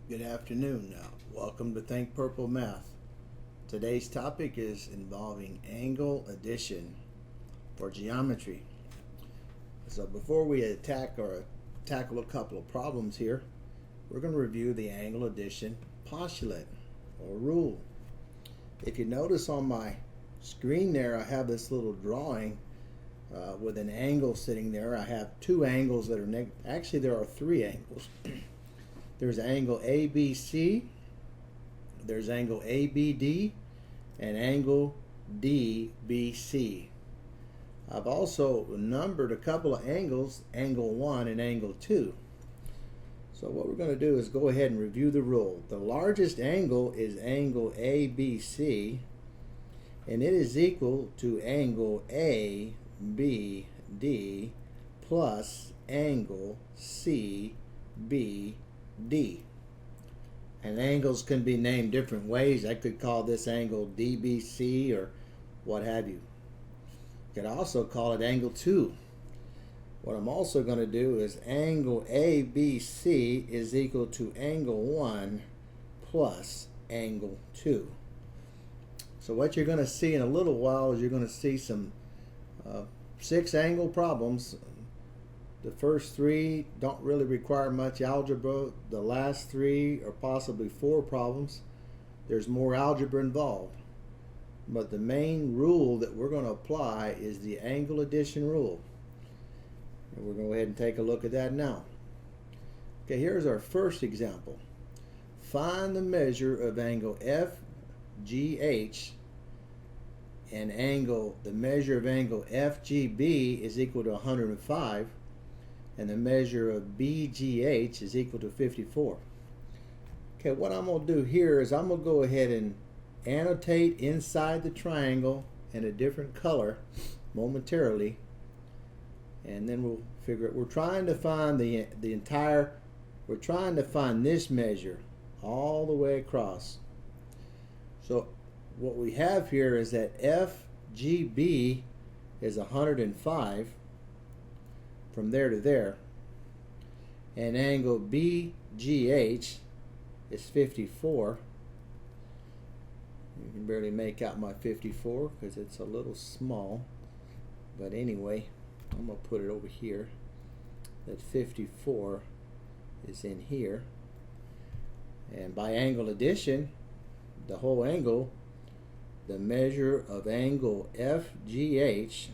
Good afternoon now. Welcome to Think Purple Math. Today's topic is involving angle addition for geometry. So before we tackle a couple of problems here, we're going to review the angle addition postulate or rule. If you notice on my screen there, I have this little drawing with an angle sitting there. I have two angles that are actually there are three angles. There's angle ABC, there's angle ABD, and angle DBC. I've also numbered a couple of angles, angle 1 and angle 2. So what we're going to do is go ahead and review the rule. The largest angle is angle ABC, and it is equal to angle ABD plus angle CBD. And angles can be named different ways. I could call this angle DBC or what have you. You could also call it angle 2. What I'm also going to do is angle ABC is equal to angle 1 plus angle 2. So what you're going to see in a little while is you're going to see some 6 angle problems. The first 3 don't really require much algebra. The last 3 or possibly 4 problems, there's more algebra involved. But the main rule that we're going to apply is the angle addition rule. And we're going to go ahead and take a look at that now. Okay, here's our first example. Find the measure of angle FGH and the measure of angle FGB is equal to 105. And the measure of BGH is equal to 54. Okay, what I'm going to do here is I'm going to go ahead and annotate inside the triangle in a different color momentarily, and then we'll figure it. We're trying to find we're trying to find this measure all the way across. So what we have here is that FGB is 105 from there to there, and angle BGH is 54. You can barely make out my 54 because it's a little small, but anyway, I'm going to put it over here. That 54 is in here, and by angle addition, the whole angle, the measure of angle FGH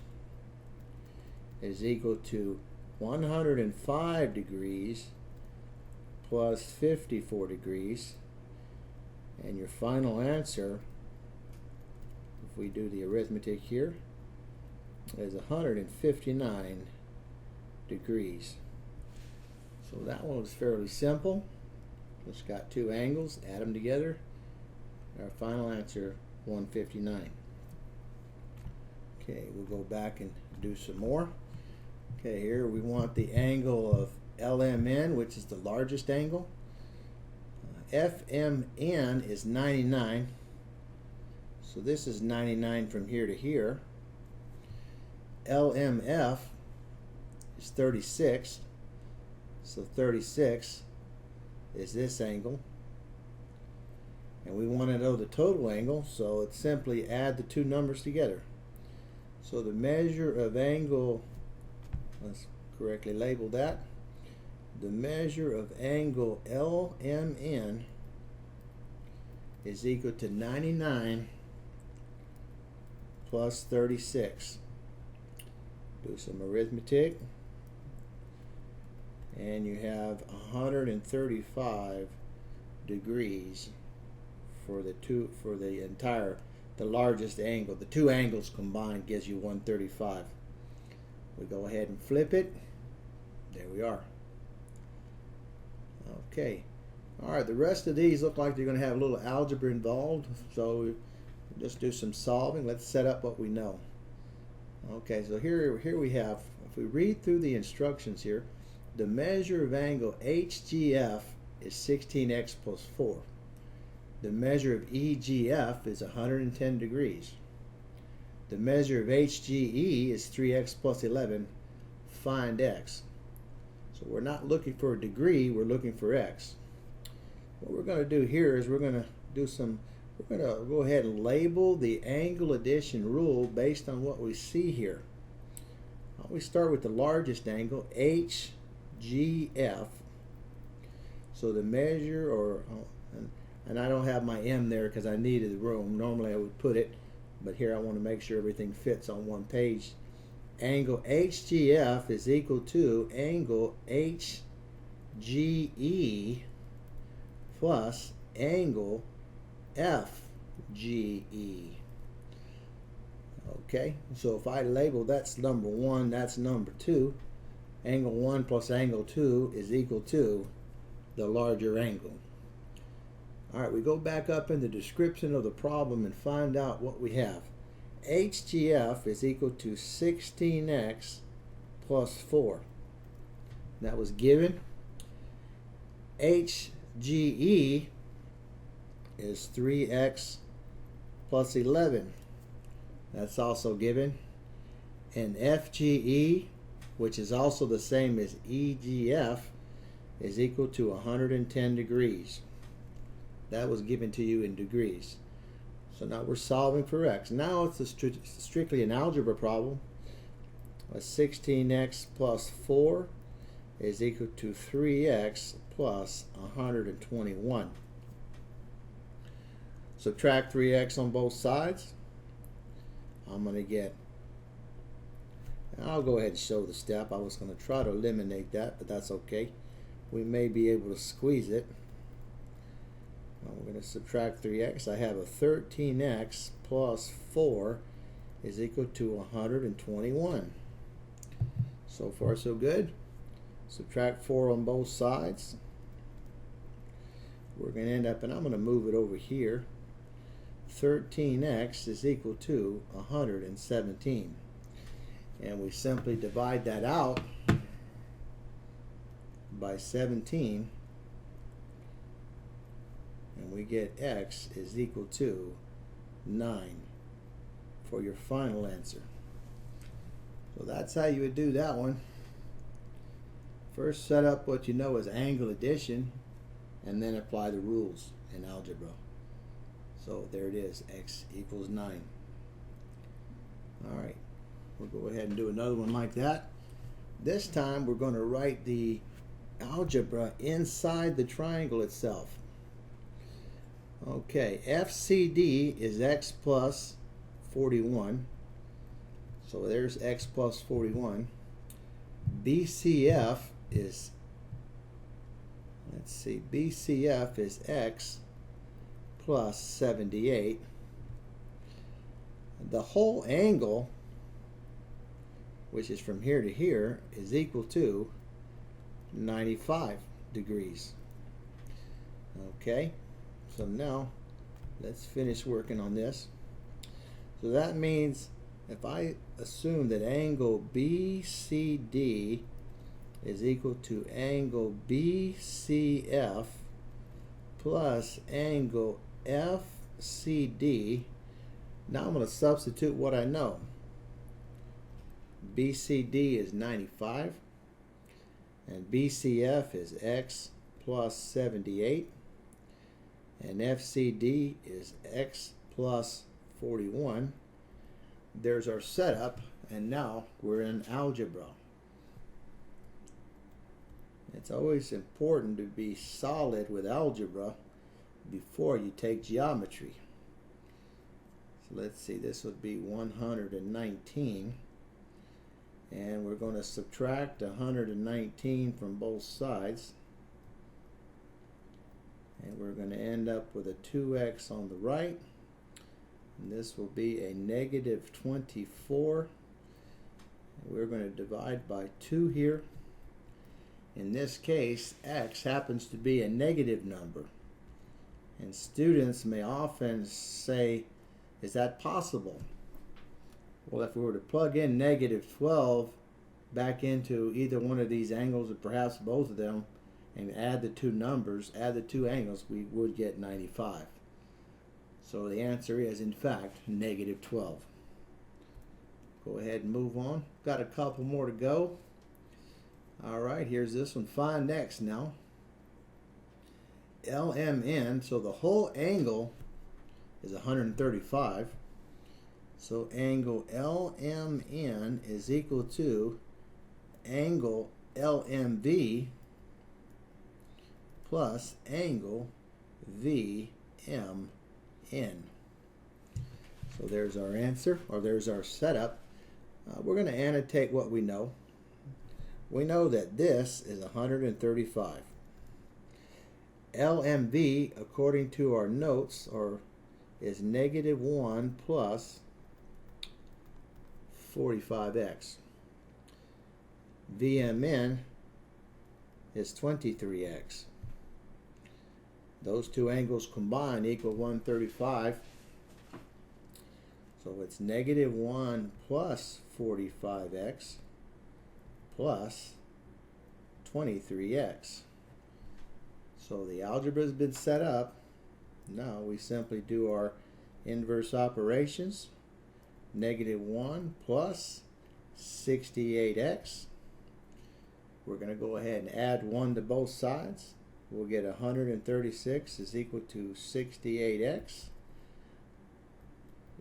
is equal to 105 degrees plus 54 degrees, and your final answer, if we do the arithmetic here, is 159 degrees. So that one was fairly simple. Just got two angles, add them together, our final answer 159. Okay, we'll go back and do some more. Okay, here we want the angle of LMN, which is the largest angle. FMN is 99. So this is 99 from here to here. LMF is 36. So 36 is this angle. And we want to know the total angle, so it's simply add the two numbers together. So the measure of angle, let's correctly label that. The measure of angle LMN is equal to 99 plus 36. Do some arithmetic, and you have 135 degrees for the largest angle. The two angles combined gives you 135. We go ahead and flip it. There we are. Okay. Alright, the rest of these look like they're going to have a little algebra involved, so we'll just do some solving. Let's set up what we know. Okay, so here we have, if we read through the instructions here, the measure of angle HGF is 16x plus 4. The measure of EGF is 110 degrees. The measure of HGE is 3x plus 11. Find x. So we're not looking for a degree, we're looking for x. what we're going to do here is we're going to go ahead and label the angle addition rule based on what we see here. We start with the largest angle, HGF. So the measure, and I don't have my M there because I needed the room. Normally I would put it, but here I want to make sure everything fits on one page. Angle HGF is equal to angle HGE plus angle FGE. Okay, so if I label that's number 1, that's number 2, angle 1 plus angle 2 is equal to the larger angle. Alright, we go back up in the description of the problem and find out what we have. HGF is equal to 16x plus 4. That was given. HGE is 3x plus 11. That's also given. And FGE, which is also the same as EGF, is equal to 110 degrees. That was given to you in degrees. So now we're solving for x. Now it's strictly an algebra problem. 16x plus 4 is equal to 3x plus 121. Subtract 3x on both sides. I'm going to get, I'll go ahead and show the step. I was going to try to eliminate that, but that's okay. We may be able to squeeze it. Well, we're going to subtract 3x. I have a 13x plus 4 is equal to 121. So far so good. Subtract 4 on both sides. We're going to end up, and I'm going to move it over here. 13x is equal to 117. And we simply divide that out by 17, and we get x is equal to 9 for your final answer. So that's how you would do that one. First set up what you know as angle addition, and then apply the rules in algebra. So there it is, x equals 9. Alright, we'll go ahead and do another one like that. This time we're going to write the algebra inside the triangle itself. Okay, FCD is x plus 41. So there's x plus 41. BCF is, let's see, BCF is x plus 78. The whole angle, which is from here to here, is equal to 95 degrees. Okay, so now let's finish working on this. So that means if I assume that angle BCD is equal to angle BCF plus angle FCD, now I'm going to substitute what I know. BCD is 95 and BCF is x plus 78 and FCD is x plus 41. There's our setup, and now we're in algebra. It's always important to be solid with algebra before you take geometry. So let's see, this would be 119, and we're going to subtract 119 from both sides, and we're going to end up with a 2x on the right, and this will be a negative 24. We're going to divide by 2 here. In this case, x happens to be a negative number, and students may often say, is that possible? Well, if we were to plug in negative 12 back into either one of these angles, or perhaps both of them, and add the two numbers, add the two angles, we would get 95. So the answer is, in fact, negative 12. Go ahead and move on. Got a couple more to go. All right, here's this one. Find x now. LMN, so the whole angle is 135. So angle LMN is equal to angle LMV plus angle VMN. So there's our answer, or there's our setup. We're going to annotate what we know. We know that this is 135. LMV, according to our notes, is -1 plus 45x. VMN is 23x. Those two angles combined equal 135. So it's -1 plus 45x plus 23x. So the algebra has been set up. Now we simply do our inverse operations. -1 plus 68x. We're going to go ahead and add 1 to both sides. We'll get 136 is equal to 68x.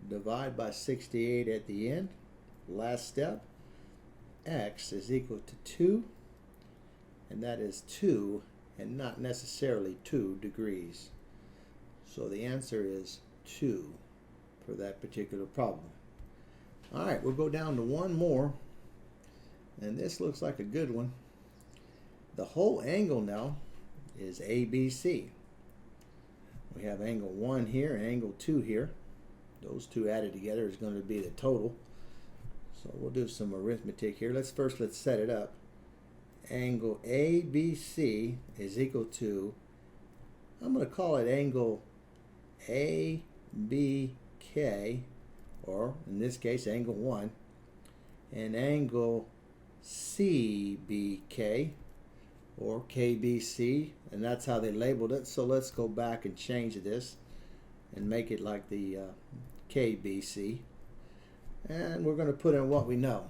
Divide by 68 at the end. Last step. X is equal to 2. And that is 2 and not necessarily 2 degrees. So the answer is 2 for that particular problem. Alright, we'll go down to one more. And this looks like a good one. The whole angle now is ABC. We have angle 1 here and angle 2 here. Those two added together is going to be the total. So we'll do some arithmetic here. Let's set it up. Angle ABC is equal to, I'm going to call it angle ABK, or in this case angle 1, and angle CBK, or KBC, and that's how they labeled it. So let's go back and change this and make it like the KBC. And we're going to put in what we know.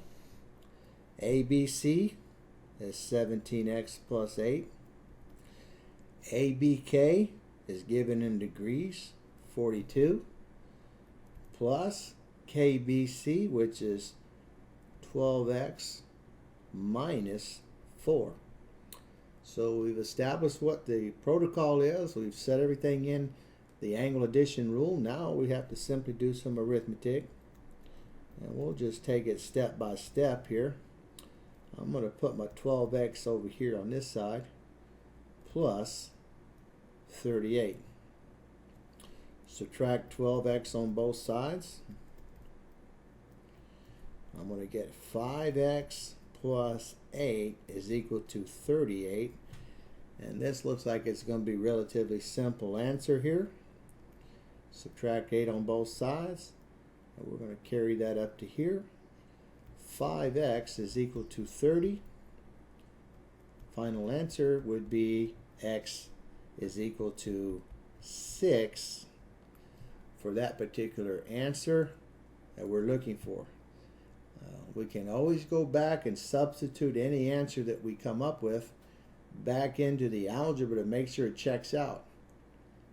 ABC is 17x plus 8. ABK is given in degrees, 42, plus KBC, which is 12x minus 4. So we've established what the protocol is. We've set everything in the angle addition rule. Now we have to simply do some arithmetic. And we'll just take it step by step here. I'm going to put my 12x over here on this side, plus 38. Subtract 12x on both sides. I'm going to get 5x plus 8 is equal to 38. And this looks like it's going to be a relatively simple answer here. Subtract 8 on both sides. And we're going to carry that up to here. 5x is equal to 30. Final answer would be x is equal to 6 for that particular answer that we're looking for. We can always go back and substitute any answer that we come up with back into the algebra to make sure it checks out.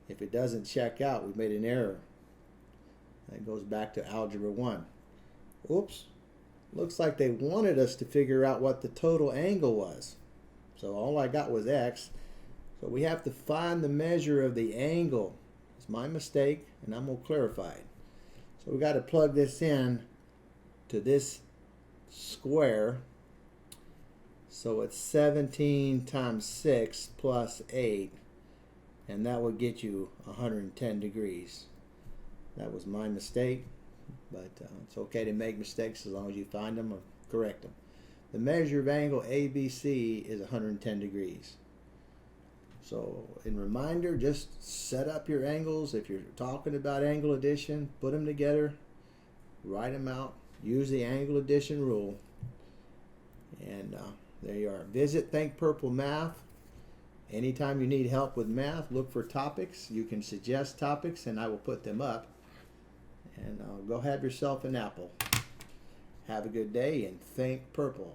If it doesn't check out, we made an error. That goes back to algebra 1. Oops. Looks like they wanted us to figure out what the total angle was. So all I got was x. So we have to find the measure of the angle. It's my mistake, and I'm going to clarify it. So we got to plug this in to this square. So it's 17 times 6 plus 8. And that would get you 110 degrees. That was my mistake. But it's okay to make mistakes as long as you find them or correct them. The measure of angle ABC is 110 degrees. So in reminder, just set up your angles. If you're talking about angle addition, put them together, write them out, use the angle addition rule. And there you are. Visit Think Purple Math. Anytime you need help with math, look for topics. You can suggest topics and I will put them up. And go have yourself an apple. Have a good day and think purple.